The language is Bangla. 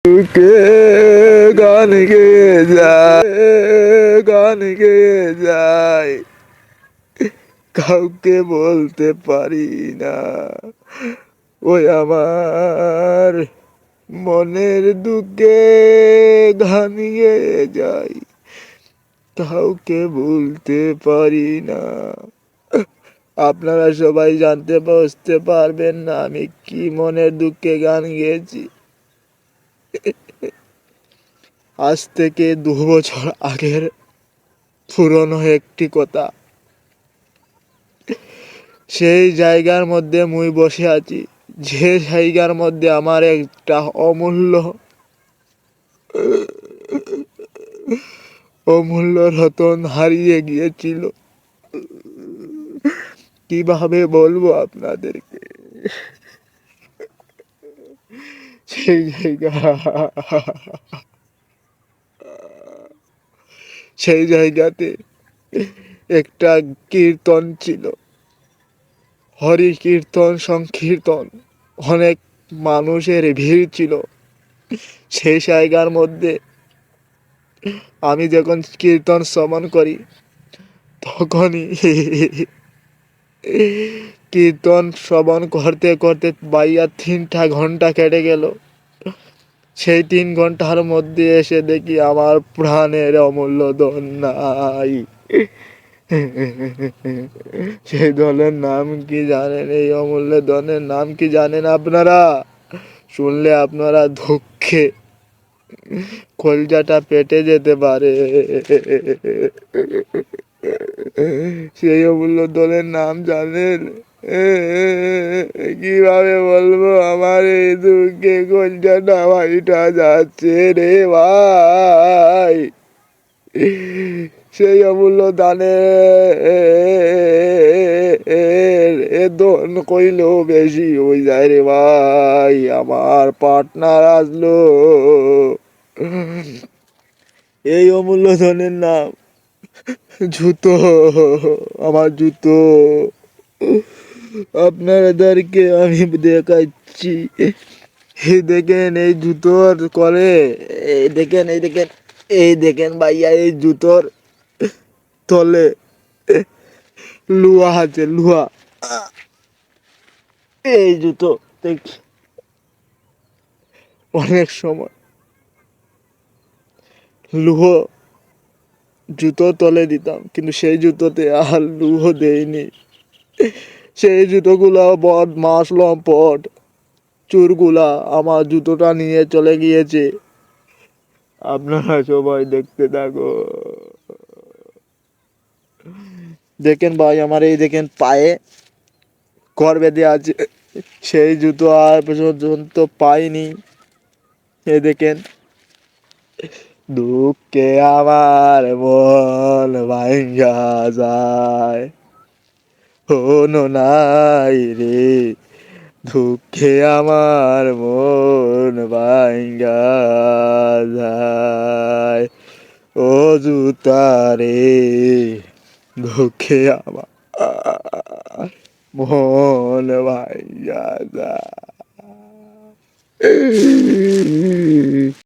কে গান গেয়ে যায়, গান গেয়ে যায়, কাউকে বলতে পারি না। ওই আমার মনের দুঃখে গান গেয়ে যায়, কাউকে বলতে পারি না। আপনারা সবাই জানতে বুঝতে পারবেন না আমি কি মনের দুঃখে গান গেয়েছি। আজ থেকে 2 বছর আগের পুরনো একটি কথা। সেই জায়গার মধ্যে মুই বসে আছি, যে জায়গার মধ্যে আমার একটা অমূল্য অমূল্য রতন হারিয়ে গিয়েছিল। কিভাবে বলবো আপনাদেরকে? সেই জায়গা সেই জায়গাতে একটা কীর্তন ছিল, হরি কীর্তন সংকীর্তন, অনেক মানুষের ভিড় ছিল। সেই জায়গার মধ্যে আমি যখন কীর্তন শ্রবণ করি, তখনই কীর্তন শ্রবণ করতে করতে বাইয়া 3টা ঘন্টা কেটে গেল। সেই 3 ঘন্টার মধ্যে এসে দেখি আমার প্রাণের অমূল্য ধন নাই। সেই ধনের নাম কি জানেন? এই অমূল্য ধনের নাম কি জানেন আপনারা? শুনলে আপনারা দুঃখে কলজাটা পেটে যেতে পারে। সেই অমূল্য ধনের নাম জানেন? কিভাবে বলবো? আমার এই দুঃখে কলজাটা ভাইটা যাচ্ছে রে ভাই। সেই অমূল্য দানের ধন কইলেও বেশি হয়ে যায় রে ভাই। আমার পার্টনার আসলো, এই অমূল্য ধনের নাম জুতো। আমার জুতো আপনাদেরকে আমি দেখাচ্ছি। এই দেখেন, এই জুতোর করে, এই দেখেন, এই দেখেন, এই দেখেন ভাইয়া, এই জুতোর তলে লুহা আছে, লুহা। এই জুতো দেখি অনেক সময় লুহ জুতো তলে দিতাম, কিন্তু সেই জুতোতে আর লুহ দেয়নি। সেই জুতোগুলা বদমাস লম্পট চোরগুলা আমার জুতোটা নিয়ে চলে গিয়েছে। আপনারা সবাই দেখতে থাকো। দেখেন ভাই, আমার এই দেখেন পায়ে কর বেঁধে আছে, সেই জুতো আর পর্যন্ত পাইনি। এই দেখেন, দুঃখে আমার মন ভাঙ্গা যায়, হনো নাই রে, দুঃখে আমার মন ভাঙ্গা যায়। ও জুতারে, দুঃখে আমার মন ভাঙ্গা যায়।